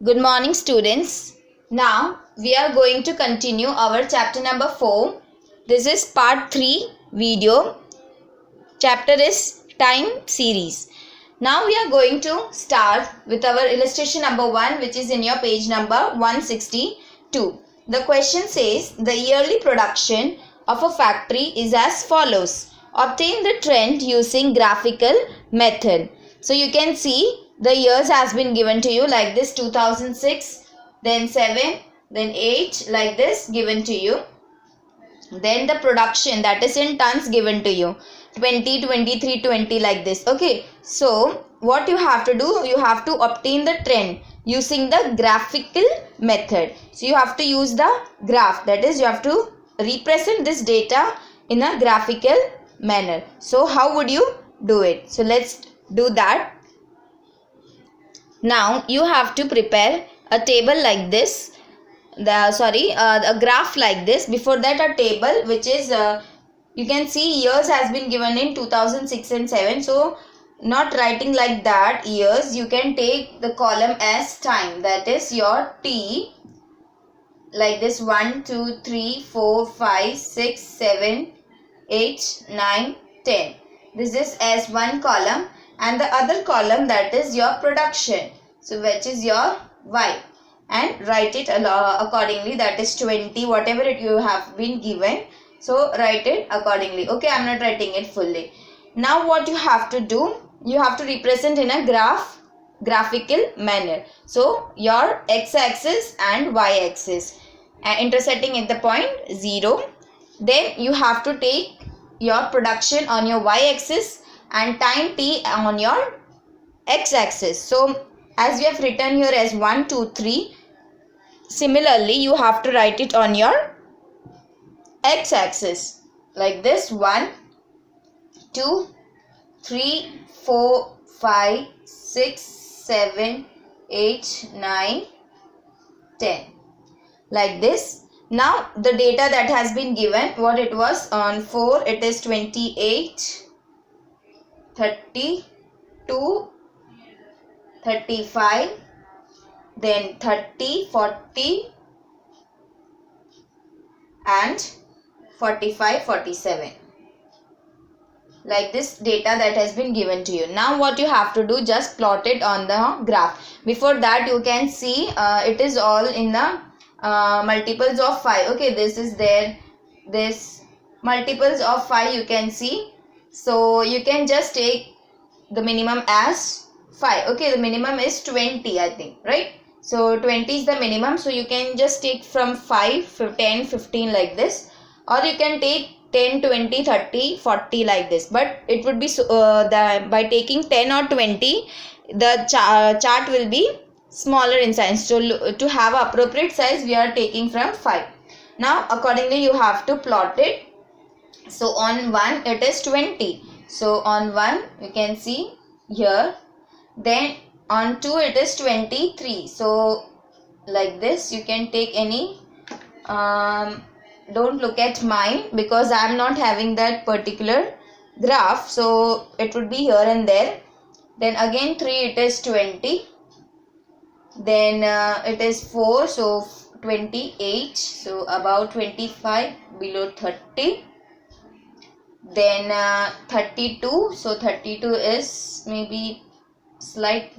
Good morning, students. Now we are going to continue our chapter number 4. This is part 3 video. Chapter is time series. Now we are going to start with our illustration number 1, which is in your page number 162. The question says the yearly production of a factory is as follows. Obtain the trend using graphical method. So you can see the years has been given to you like this: 2006, then 7, then 8, like this given to you. Then the production, that is in tons, given to you: 20, 23, 20, like this. Okay, so what you have to do, you have to obtain the trend using the graphical method. So you have to use the graph, that is you have to represent this data in a graphical manner. So how would you do it? So let's do that. Now you have to prepare a table like this, a graph like this. Before that, a table which is you can see years has been given in 2006 and 7. So not writing like that years, you can take the column as time, that is your T, like this: 1 2 3 4 5 6 7 8 9 10. This is as one column, and the other column, that is your production, so which is your Y, and write it accordingly, that is 20, whatever it you have been given. So write it accordingly. Okay, I am not writing it fully. Now what you have to do, you have to represent in a graphical manner. So your x-axis and y-axis intersecting at the point 0. Then you have to take your production on your y-axis and time t on your x-axis. So as we have written here as 1 2 3, similarly you have to write it on your x-axis like this: 1 2 3 4 5 6 7 8 9 10, like this. Now the data that has been given, what it was on 4, it is 28, 32, 35, then 30, 40 and 45, 47, like this data that has been given to you. Now what you have to do, just plot it on the graph. Before that, you can see it is all in the multiples of 5. Okay, this is there, this multiples of 5 you can see. So you can just take the minimum as 5. Okay, the minimum is 20, I think, right? So 20 is the minimum, so you can just take from 5, 10, 15, like this, or you can take 10, 20, 30, 40, like this. But it would be by taking 10 or 20, the chart will be smaller in size. So to have appropriate size, we are taking from 5. Now accordingly you have to plot it. So on 1 it is 20, so on 1 you can see here. Then on 2 it is 23, so like this you can take any, don't look at mine because I am not having that particular graph, so it would be here and there. Then again 3 it is 20, then it is 4, so 28, so about 25 below 30. Then 32, so 32 is maybe slight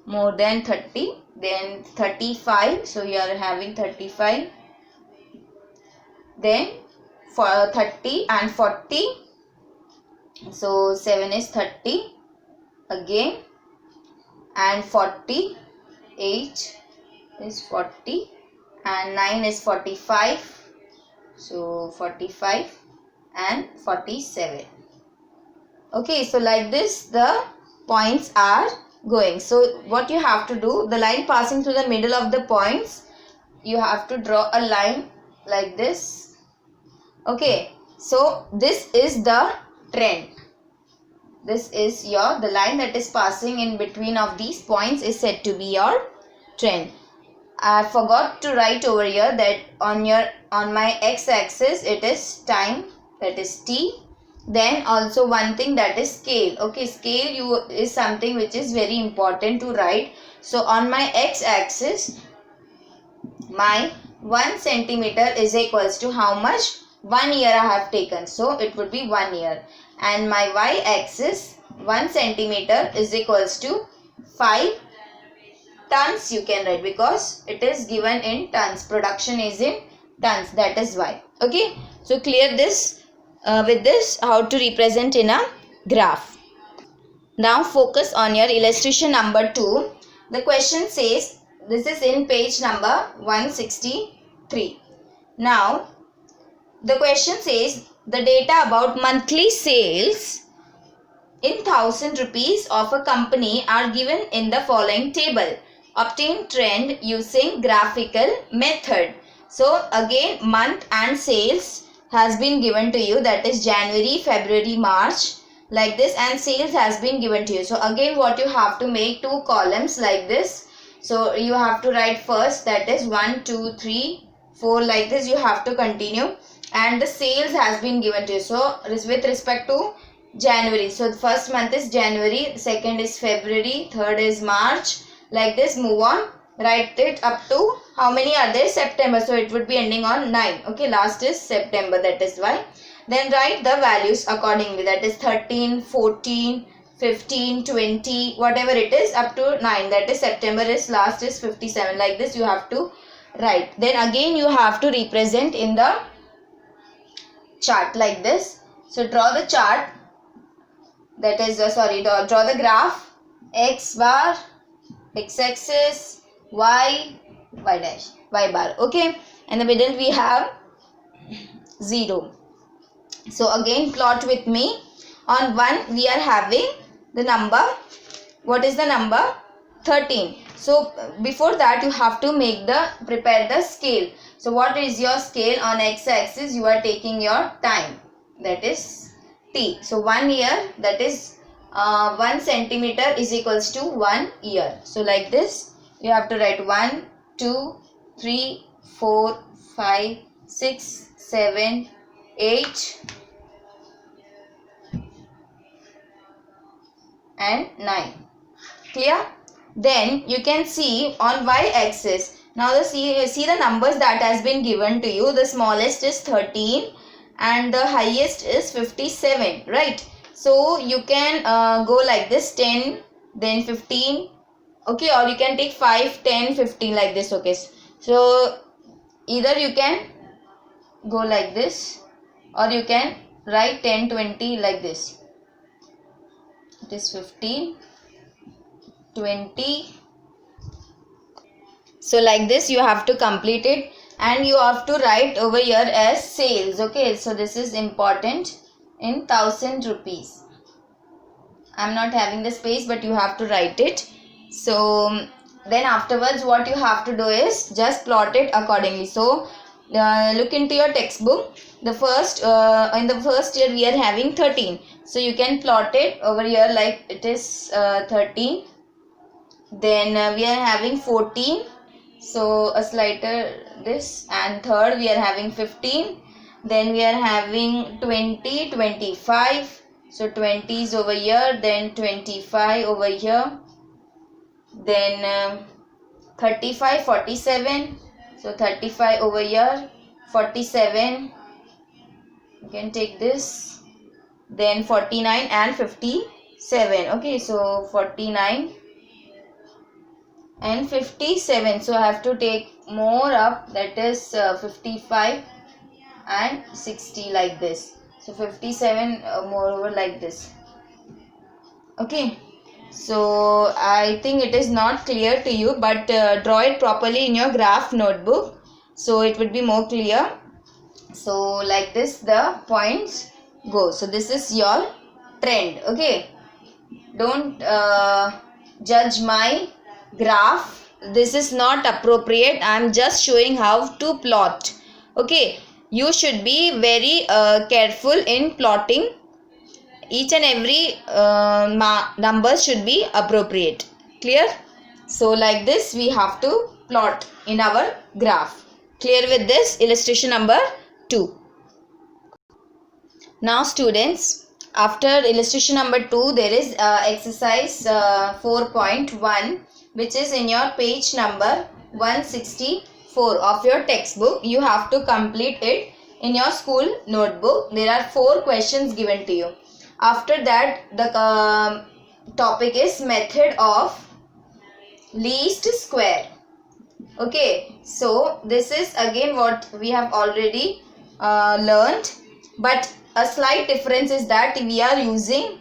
more than 30. Then 35, so you are having 35. Then for 30 and 40, so 7 is 30 again, and 40, 8 is 40, and 9 is 45, so 45 and 47. Okay, so like this the points are going. So what you have to do, the line passing through the middle of the points, you have to draw a line like this. Okay, so this is the trend. This is your, the line that is passing in between of these points is said to be your trend. I forgot to write over here that on my x-axis it is time, that is t. Then also one thing, that is scale. Okay, scale is something which is very important to write. So on my x-axis, my 1 centimeter is equals to how much? 1 year I have taken. So it would be 1 year. And my y-axis, 1 centimeter is equals to 5 tons you can write, because it is given in tons. Production is in tons. That is why. Okay. So clear this with this how to represent in a graph. Now focus on your illustration number 2. The question says, this is in page number 163. Now the question says the data about monthly sales in 1000 rupees of a company are given in the following table. Obtain trend using graphical method. So again, month and sales has been given to you, that is January, February, March, like this, and sales has been given to you. So again, what you have to make 2 columns like this. So you have to write first, that is 1, 2, 3, 4, like this you have to continue, and the sales has been given to you. So with respect to January, so the first month is January, second is February, third is March, like this move on, write it up to how many are there? September, so it would be ending on 9. Okay, last is September, that is why. Then write the values accordingly, that is 13, 14, 15, 20, whatever it is up to 9, that is September is last is 57, like this you have to write. Then again you have to represent in the chart like this. So draw the chart, that is draw the graph, x bar, x-axis, y dash, y bar. Okay, and the middle we have 0. So again plot with me. On 1 we are having the number, what is the number? 13. So before that you have to prepare the scale. So what is your scale? On x-axis you are taking your time, that is t. So 1 year, that is 1 centimeter is equals to 1 year. So like this you have to write 1, 2, 3, 4, 5, 6, 7, 8 and 9. Clear? Then you can see on y-axis, now see the numbers that has been given to you. The smallest is 13 and the highest is 57, right? So you can go like this, 10, then 15, okay, or you can take 5, 10, 15 like this. Okay, so either you can go like this or you can write 10, 20 like this. It is 15, 20. So like this you have to complete it, and you have to write over here as sales. Okay, so this is important, in 1000 rupees. I'm not having the space, but you have to write it. So then afterwards what you have to do is just plot it accordingly. So look into your textbook. The first in the first year we are having 13, so you can plot it over here like it is 13. Then we are having 14, so a slighter this, and third we are having 15. Then we are having 20, 25, so 20 is over here, then 25 over here, then 35, 47, so 35 over here, 47, you can take this, then 49 and 57. Okay, so 49 and 57, so I have to take more up, that is 55 and 60 like this. So 57 moreover like this. Okay, so I think it is not clear to you, but draw it properly in your graph notebook, so it would be more clear. So like this the points go. So this is your trend. Okay, don't judge my graph, this is not appropriate. I am just showing how to plot. Okay, you should be very careful in plotting. Each and every number should be appropriate. Clear? So like this we have to plot in our graph. Clear with this illustration number 2. Now students, after illustration number 2 there is exercise 4.1, which is in your page number 164 of your textbook. You have to complete it in your school notebook. There are 4 questions given to you. After that, the topic is method of least square. Okay, so this is again what we have already learned, but a slight difference is that we are using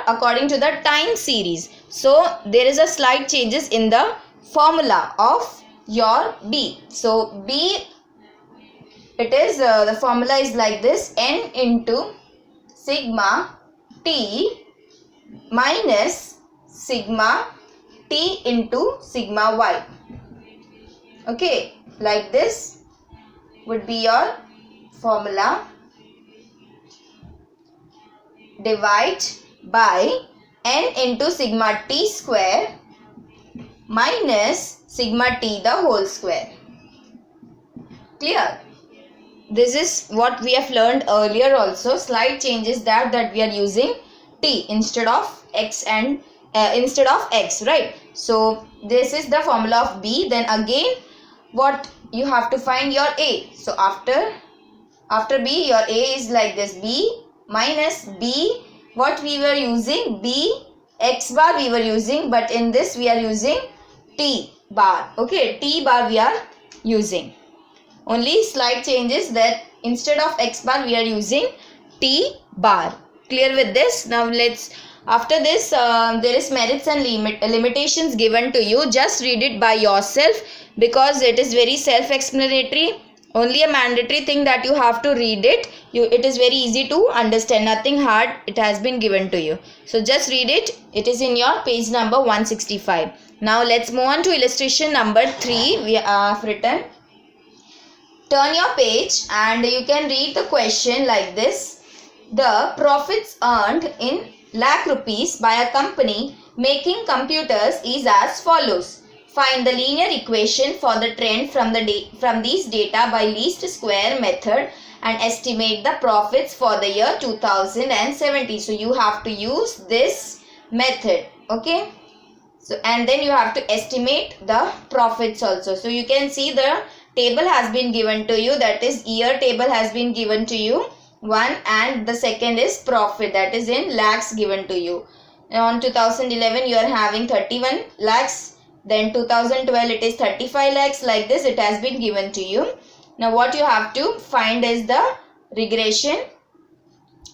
according to the time series. So there is a slight changes in the formula of your B. So B, it is the formula is like this: n into sigma t minus sigma t into sigma y. Okay, like this would be your formula. Divide by n into sigma t square minus sigma t the whole square. Clear? This is what we have learned earlier also. Slight changes that we are using t instead of x and instead of x, right? So this is the formula of B. Then again, what you have to find your A. So after B, your A is like this: B minus B. What we were using? B x bar we were using, but in this we are using t bar. Okay, t bar we are using. Only slight changes that instead of x bar we are using t bar. Clear with this? Now let's, after this there is merits and limitations given to you. Just read it by yourself because it is very self-explanatory. Only a mandatory thing that you have to read it. It is very easy to understand. Nothing hard. It has been given to you. So just read it. It is in your page number 165. Now let's move on to illustration number 3. We have written. Turn your page and you can read the question like this. The profits earned in lakh rupees by a company making computers is as follows. Find the linear equation for the trend from these data by least square method and estimate the profits for the year 2070. So you have to use this method. Okay. So and then you have to estimate the profits also. So you can see the table has been given to you, that is year table has been given to you, one, and the second is profit, that is in lakhs given to you. On 2011 you are having 31 lakhs, then 2012 it is 35 lakhs, like this it has been given to you. Now what you have to find is the regression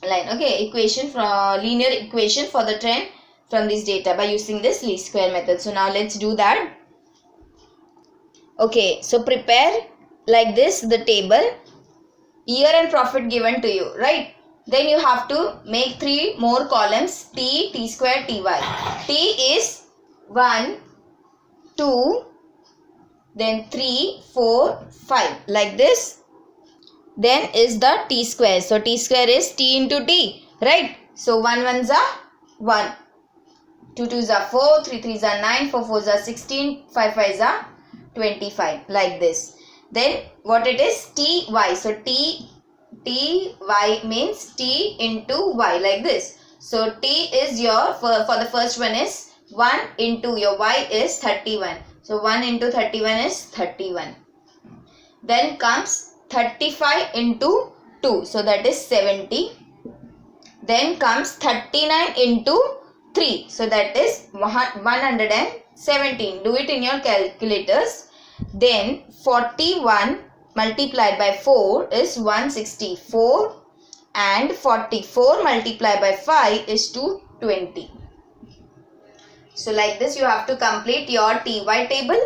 line, okay, equation from linear equation for the trend from this data by using this least square method. So now let's do that. Okay, so prepare like this the table, year and profit given to you, right? Then you have to make 3 more columns, t, t square, ty. T is 1, 2, then 3, 4, 5, like this. Then is the t square. So t square is t into t, right? So 1 ones are 1, 2 twos are 4, 3 threes are 9, 4 fours are 16, 5 fives are 25, like this. Then what it is? ty. So ty means t into y, like this. So t is your, for the first one is 1 into your y is 31. So 1 into 31 is 31. Then comes 35 into 2. So that is 70. Then comes 39 into 3. So that is 117. Do it in your calculators. Then 41 multiplied by 4 is 164. And 44 multiplied by 5 is 220. So like this you have to complete your ty table.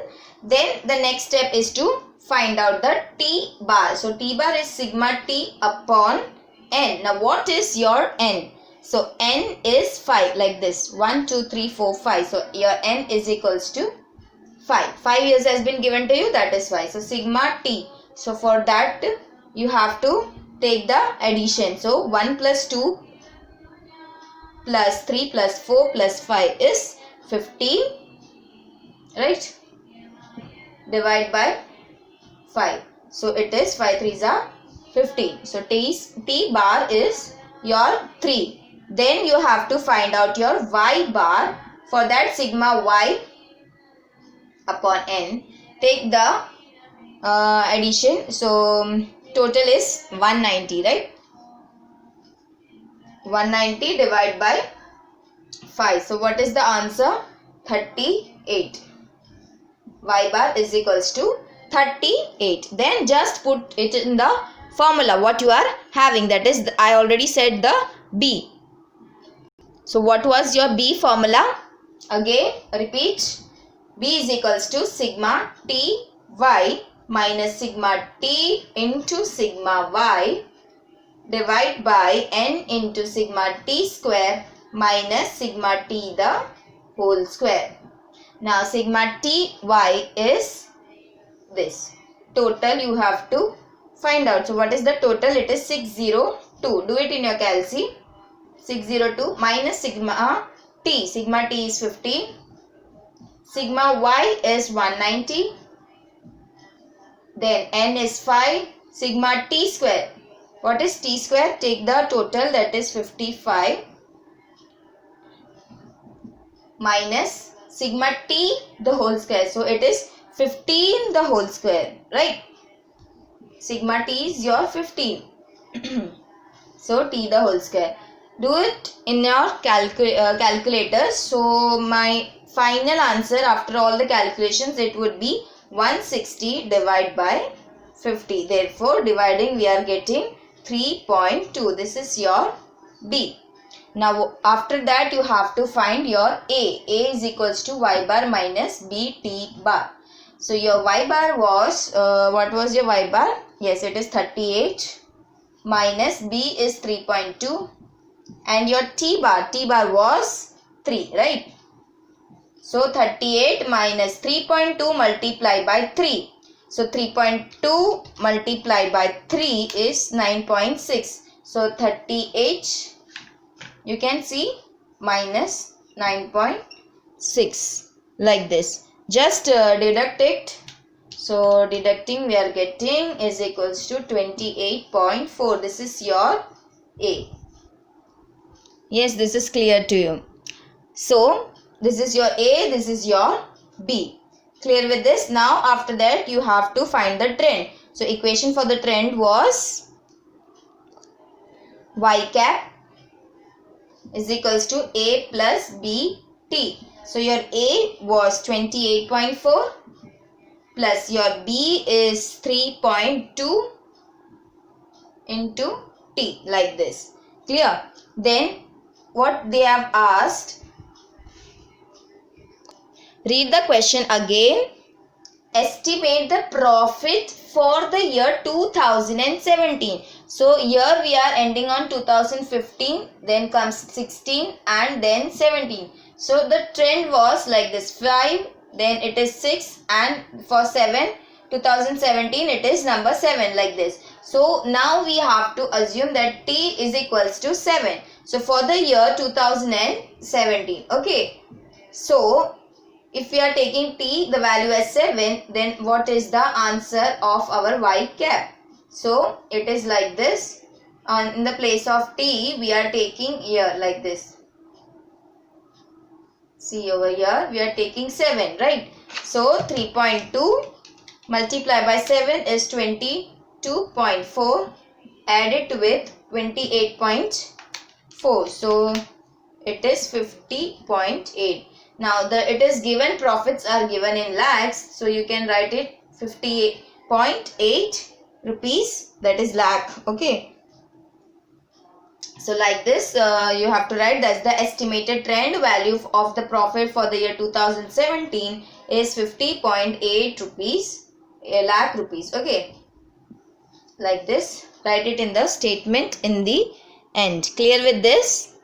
Then the next step is to find out the t bar. So t bar is sigma t upon n. Now what is your n? So n is 5, like this. 1, 2, 3, 4, 5. So your n is equals to 5. 5 years has been given to you, that is 5. So sigma t. So for that you have to take the addition. So 1 plus 2 plus 3 plus 4 plus 5 is 15, right? Divide by 5. So it is 5 threes are 15. So t bar is your 3. Then you have to find out your y bar. For that sigma y upon n. Take the addition. So total is 190, right? 190 divided by 5. So what is the answer? 38. Y bar is equals to 38. Then just put it in the formula what you are having. That is, I already said the B. So what was your B formula? Again repeat. B is equals to sigma T Y minus sigma T into sigma Y divide by n into sigma T square minus sigma T the whole square. Now sigma T Y is this. Total you have to find out. So what is the total? It is 602. Do it in your calci. 602 minus sigma T. Sigma T is 15. Sigma Y is 190. Then n is 5. Sigma T square. What is T square? Take the total, that is 55 minus sigma T the whole square. So it is 15 the whole square, right? Sigma T is your 15. So T the whole square. Do it in your calculator. So my final answer after all the calculations, it would be 160 divided by 50. Therefore dividing we are getting 3.2. This is your B. Now after that you have to find your A. A is equals to Y bar minus BT bar. So your Y bar was, what was your Y bar? Yes, it is 38 minus B is 3.2 and your T bar was 3, right? So 38 minus 3.2 multiplied by 3. So 3.2 multiplied by 3 is 9.6. So 38 you can see minus 9.6 like this. Just deduct it. So deducting we are getting is equals to 28.4. This is your A. Yes, this is clear to you. So this is your A, this is your B. Clear with this? Now after that you have to find the trend. So equation for the trend was Y cap is equals to A plus B T. So your A was 28.4 plus your B is 3.2 into T, like this. Clear? Then what they have asked, read the question again. Estimate the profit for the year 2017. So here we are ending on 2015, then comes 16 and then 17. So the trend was like this, 5, then it is 6, and for 7, 2017 it is number 7, like this. So now we have to assume that T is equals to 7. So for the year 2017, okay. So if we are taking T, the value as 7, then what is the answer of our Y cap? So it is like this. In the place of T, we are taking here like this. See over here, we are taking 7, right? So 3.2 multiplied by 7 is 22.4. Add it with 28.4. So it is 50.8. Now it is given, profits are given in lakhs. So you can write it 58.8 rupees, that is lakh. Okay. So like this you have to write, that's the estimated trend value of the profit for the year 2017 is 50.8 rupees, lakh rupees. Okay. Like this, write it in the statement in the end. Clear with this?